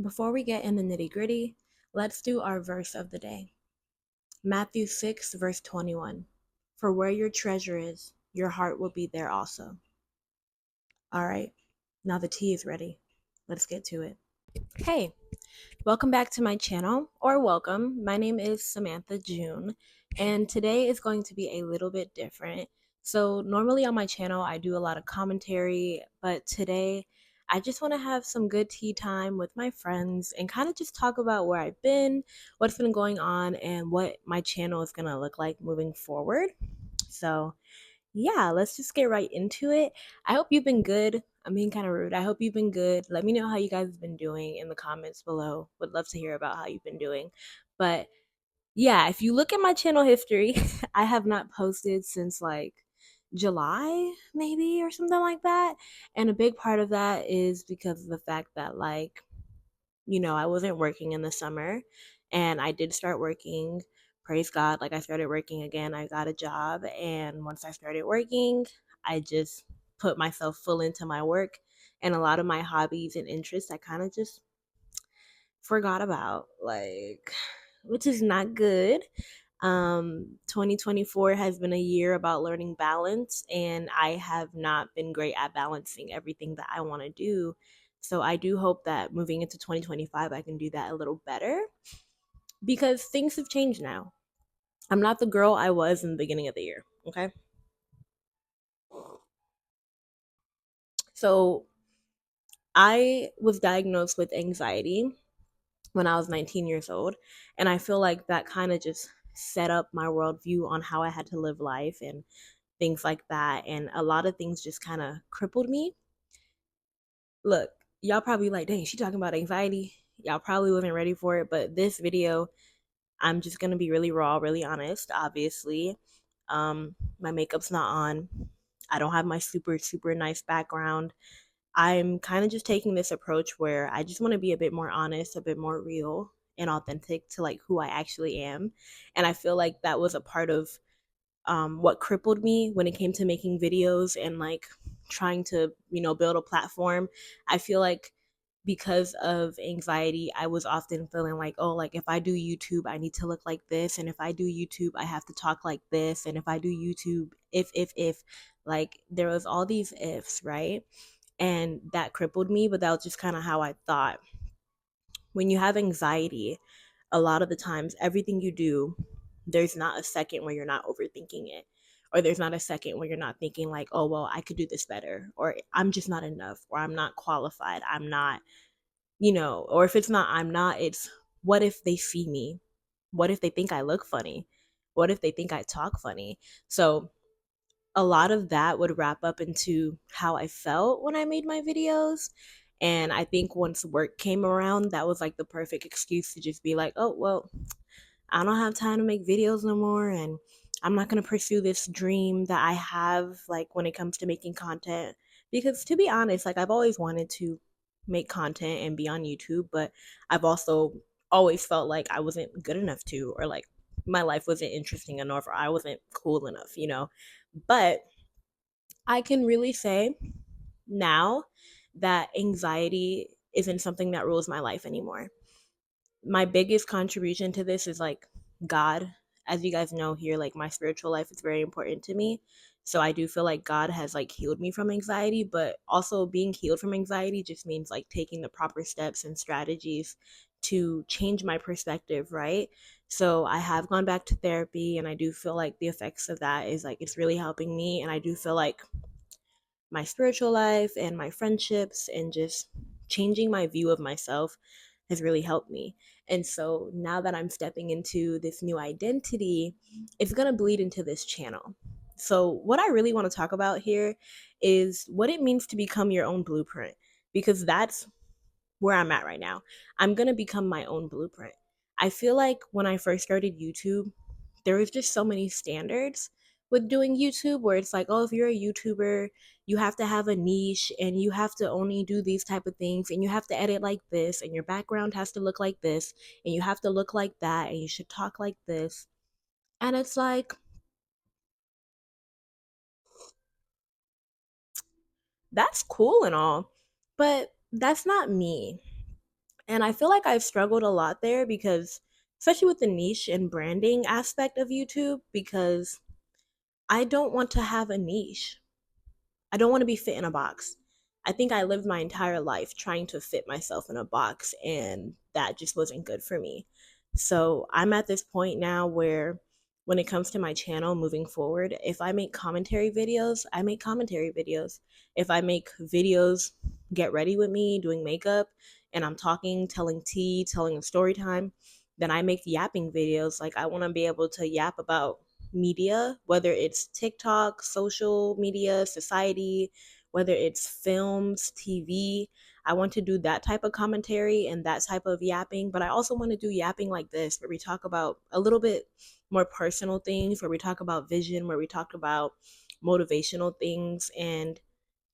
Before we get in the nitty gritty, let's do our verse of the day. Matthew 6, verse 21. For where your treasure is, your heart will be there also. All right, now the tea is ready. Let's get to it. Hey, welcome back to my channel, or welcome. My name is Samantha June, and today is going to be a little bit different. So, normally on my channel, I do a lot of commentary, but today I just want to have some good tea time with my friends and kind of just talk about where I've been, what's been going on, and what my channel is going to look like moving forward. So, yeah, let's just get right into it. I hope you've been good. I'm being kind of rude. I hope you've been good. Let me know how you guys have been doing in the comments below. Would love to hear about how you've been doing. But yeah, if you look at my channel history, I have not posted since like July, maybe, or something like that. And a big part of that is because of the fact that, like, I wasn't working in the summer and I did start working. Praise God. Like, I started working again. I got a job. And once I started working, I just put myself full into my work. And a lot of my hobbies and interests, I kind of just forgot about, like, which is not good. 2024 has been a year about learning balance, and I have not been great at balancing everything that I want to do. So I do hope that moving into 2025, I can do that a little better because things have changed now. I'm not the girl I was in the beginning of the year. Okay. So I was diagnosed with anxiety when I was 19 years old. And I feel like that kind of just set up my worldview on how I had to live life and things like that. And a lot of things just kind of crippled me. Look, y'all probably like, dang, she talking about anxiety. Y'all probably wasn't ready for it. But this video, I'm just going to be really raw, really honest, obviously. My makeup's not on. I don't have my super, super nice background. I'm kind of just taking this approach where I just want to be a bit more honest, a bit more real and authentic to like who I actually am. And I feel like that was a part of what crippled me when it came to making videos and like trying to, build a platform. I feel like because of anxiety, I was often feeling like, oh, like if I do YouTube, I need to look like this. And if I do YouTube, I have to talk like this. And if I do YouTube, if, like there was all these ifs, right? And that crippled me, but that was just kind of how I thought. When you have anxiety, a lot of the times everything you do, there's not a second where you're not overthinking it, or there's not a second where you're not thinking like, oh well, I could do this better, or I'm just not enough, or I'm not qualified, I'm not, or if it's not I'm not, it's what if they see me, what if they think I look funny, what if they think I talk funny. So a lot of that would wrap up into how I felt when I made my videos. And I think once work came around, that was like the perfect excuse to just be like, oh, well, I don't have time to make videos no more. And I'm not going to pursue this dream that I have, like when it comes to making content. Because to be honest, like I've always wanted to make content and be on YouTube, but I've also always felt like I wasn't good enough to, or like my life wasn't interesting enough, or I wasn't cool enough. But I can really say now that anxiety isn't something that rules my life anymore. My biggest contribution to this is like God. As you guys know here, like my spiritual life is very important to me. So I do feel like God has like healed me from anxiety, but also being healed from anxiety just means like taking the proper steps and strategies to change my perspective, right? So I have gone back to therapy and I do feel like the effects of that is like it's really helping me, and I do feel like my spiritual life and my friendships and just changing my view of myself has really helped me. And so now that I'm stepping into this new identity, it's going to bleed into this channel. So, what I really want to talk about here is what it means to become your own blueprint, because that's where I'm at right now. I'm going to become my own blueprint. I feel like when I first started YouTube, there was just so many standards with doing YouTube where it's like, oh, if you're a YouTuber, you have to have a niche and you have to only do these type of things and you have to edit like this and your background has to look like this and you have to look like that and you should talk like this. And it's like, that's cool and all, but that's not me. And I feel like I've struggled a lot there because, especially with the niche and branding aspect of YouTube, because I don't want to have a niche. I don't want to be fit in a box. I think I lived my entire life trying to fit myself in a box, and that just wasn't good for me. So I'm at this point now where, when it comes to my channel moving forward, if I make commentary videos, I make commentary videos. If I make videos, get ready with me doing makeup, and I'm talking, telling tea, telling a story time, then I make yapping videos. Like, I want to be able to yap about media, whether it's TikTok, social media, society, whether it's films, TV. I want to do that type of commentary and that type of yapping, but I also want to do yapping like this, where we talk about a little bit more personal things, where we talk about vision, where we talk about motivational things. And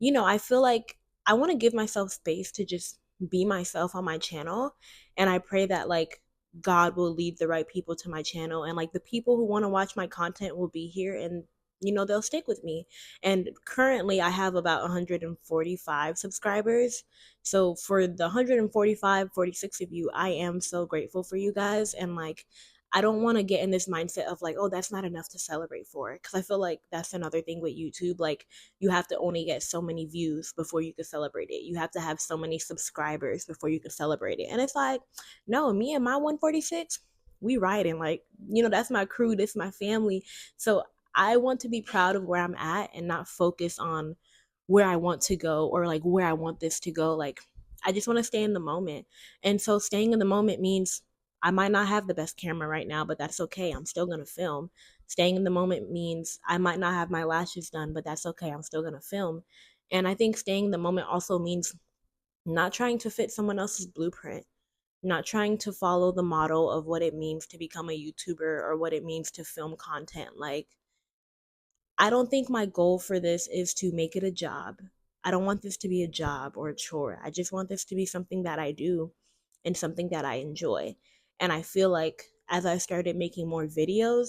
I feel like I want to give myself space to just be myself on my channel. And I pray that, like, God will lead the right people to my channel, and like the people who want to watch my content will be here, and they'll stick with me. And currently I have about 145 subscribers. So for the 145, 46 of you, I am so grateful for you guys. And like, I don't want to get in this mindset of like, oh, that's not enough to celebrate for. Because I feel like that's another thing with YouTube. Like, you have to only get so many views before you can celebrate it. You have to have so many subscribers before you can celebrate it. And it's like, no, me and my 146, we riding. Like, that's my crew, this is my family. So I want to be proud of where I'm at and not focus on where I want to go or like where I want this to go. Like, I just want to stay in the moment. And so staying in the moment means I might not have the best camera right now, but that's okay. I'm still going to film. Staying in the moment means I might not have my lashes done, but that's okay. I'm still going to film. And I think staying in the moment also means not trying to fit someone else's blueprint, not trying to follow the model of what it means to become a YouTuber or what it means to film content. Like, I don't think my goal for this is to make it a job. I don't want this to be a job or a chore. I just want this to be something that I do and something that I enjoy. And I feel like as I started making more videos,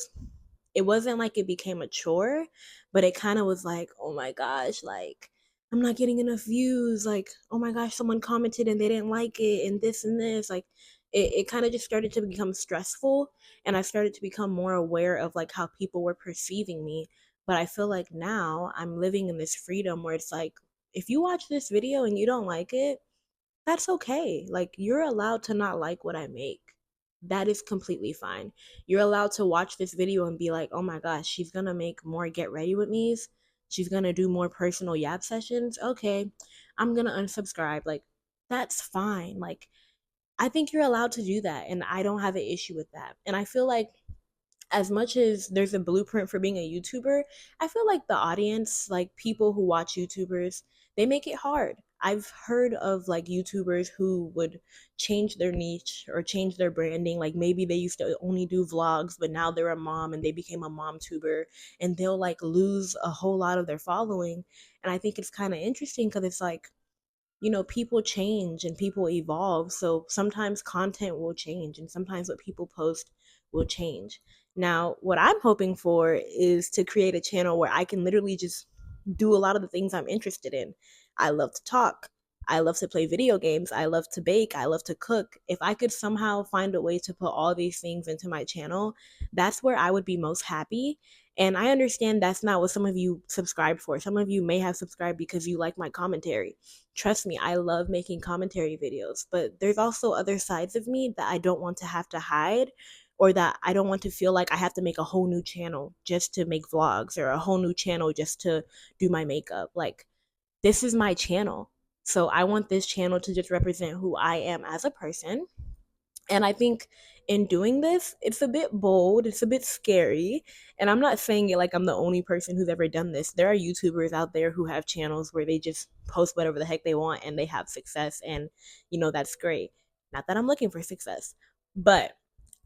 it wasn't like it became a chore, but it kind of was like, oh my gosh, like, I'm not getting enough views. Like, oh my gosh, someone commented and they didn't like it, and this and this. Like, it kind of just started to become stressful. And I started to become more aware of like how people were perceiving me. But I feel like now I'm living in this freedom where it's like, if you watch this video and you don't like it, that's okay. Like, you're allowed to not like what I make. That is completely fine. You're allowed to watch this video and be like, oh my gosh, she's gonna make more get ready with me's. She's gonna do more personal yap sessions. Okay, I'm gonna unsubscribe. Like, that's fine. Like, I think you're allowed to do that. And I don't have an issue with that. And I feel like, as much as there's a blueprint for being a YouTuber, I feel like the audience, like people who watch YouTubers, they make it hard. I've heard of like YouTubers who would change their niche or change their branding. Like, maybe they used to only do vlogs, but now they're a mom and they became a mom tuber, and they'll like lose a whole lot of their following. And I think it's kind of interesting because it's like, people change and people evolve. So sometimes content will change and sometimes what people post will change. Now, what I'm hoping for is to create a channel where I can literally just do a lot of the things I'm interested in. I love to talk. I love to play video games. I love to bake. I love to cook. If I could somehow find a way to put all these things into my channel, that's where I would be most happy. And I understand that's not what some of you subscribe for. Some of you may have subscribed because you like my commentary. Trust me, I love making commentary videos, but there's also other sides of me that I don't want to have to hide, or that I don't want to feel like I have to make a whole new channel just to make vlogs or a whole new channel just to do my makeup. Like, this is my channel. So I want this channel to just represent who I am as a person. And I think in doing this, it's a bit bold, it's a bit scary. And I'm not saying it like I'm the only person who's ever done this. There are YouTubers out there who have channels where they just post whatever the heck they want and they have success. And, that's great. Not that I'm looking for success, but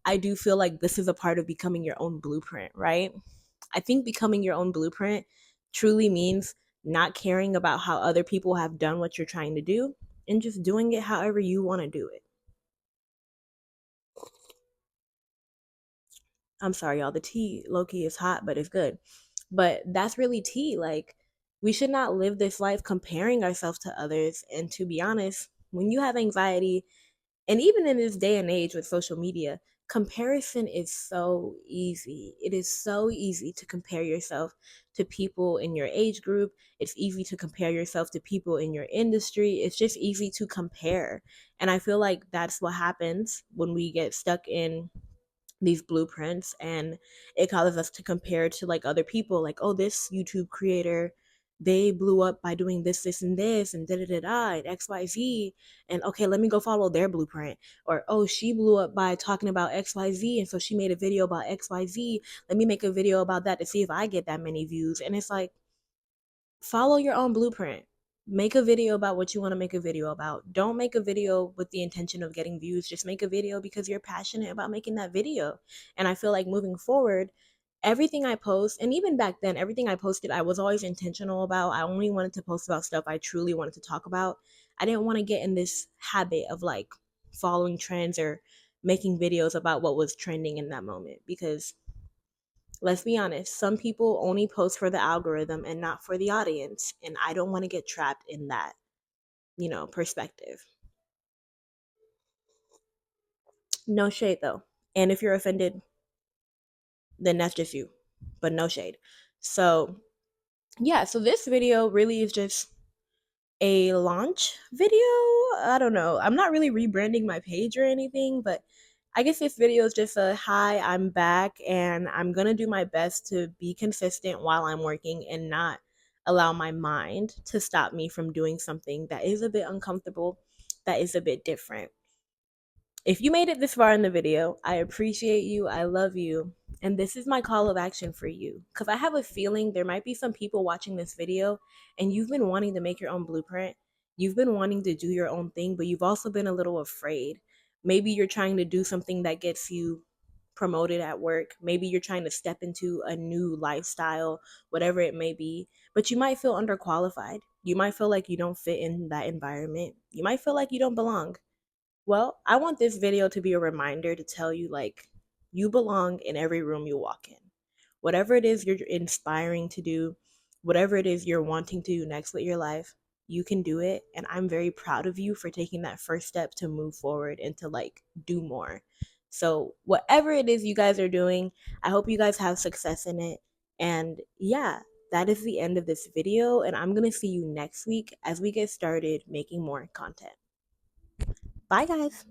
I do feel like this is a part of becoming your own blueprint, right? I think becoming your own blueprint truly means not caring about how other people have done what you're trying to do and just doing it however you want to do it. I'm sorry, y'all. The tea, low key, is hot, but it's good. But that's really tea. Like, we should not live this life comparing ourselves to others. And to be honest, when you have anxiety, And even in this day and age with social media, comparison is so easy. It is so easy to compare yourself to people in your age group. It's easy to compare yourself to people in your industry. It's just easy to compare. And I feel like that's what happens when we get stuck in these blueprints, and it causes us to compare to like other people, like, oh, this YouTube creator, they blew up by doing this and da da da da and XYZ, and okay, let me go follow their blueprint. Or oh, she blew up by talking about XYZ, and so she made a video about XYZ, let me make a video about that to see if I get that many views. And it's like, follow your own blueprint. Make a video about what you want to make a video about. Don't make a video with the intention of getting views. Just make a video because you're passionate about making that video. And I feel like moving forward, everything I post, and even back then, everything I posted, I was always intentional about. I only wanted to post about stuff I truly wanted to talk about. I didn't want to get in this habit of like following trends or making videos about what was trending in that moment, because let's be honest, some people only post for the algorithm and not for the audience. And I don't want to get trapped in that, perspective. No shade though. And if you're offended, then that's just you. But no shade. So, yeah, so this video really is just a launch video. I don't know. I'm not really rebranding my page or anything, but I guess this video is just a hi, I'm back, and I'm gonna do my best to be consistent while I'm working and not allow my mind to stop me from doing something that is a bit uncomfortable, that is a bit different. If you made it this far in the video, I appreciate you. I love you. And this is my call of action for you. Because I have a feeling there might be some people watching this video and you've been wanting to make your own blueprint. You've been wanting to do your own thing, but you've also been a little afraid. Maybe you're trying to do something that gets you promoted at work. Maybe you're trying to step into a new lifestyle, whatever it may be. But you might feel underqualified. You might feel like you don't fit in that environment. You might feel like you don't belong. Well, I want this video to be a reminder to tell you, like, you belong in every room you walk in. Whatever it is you're inspiring to do, whatever it is you're wanting to do next with your life, you can do it. And I'm very proud of you for taking that first step to move forward and to like do more. So, whatever it is you guys are doing, I hope you guys have success in it. And yeah, that is the end of this video. And I'm going to see you next week as we get started making more content. Bye, guys.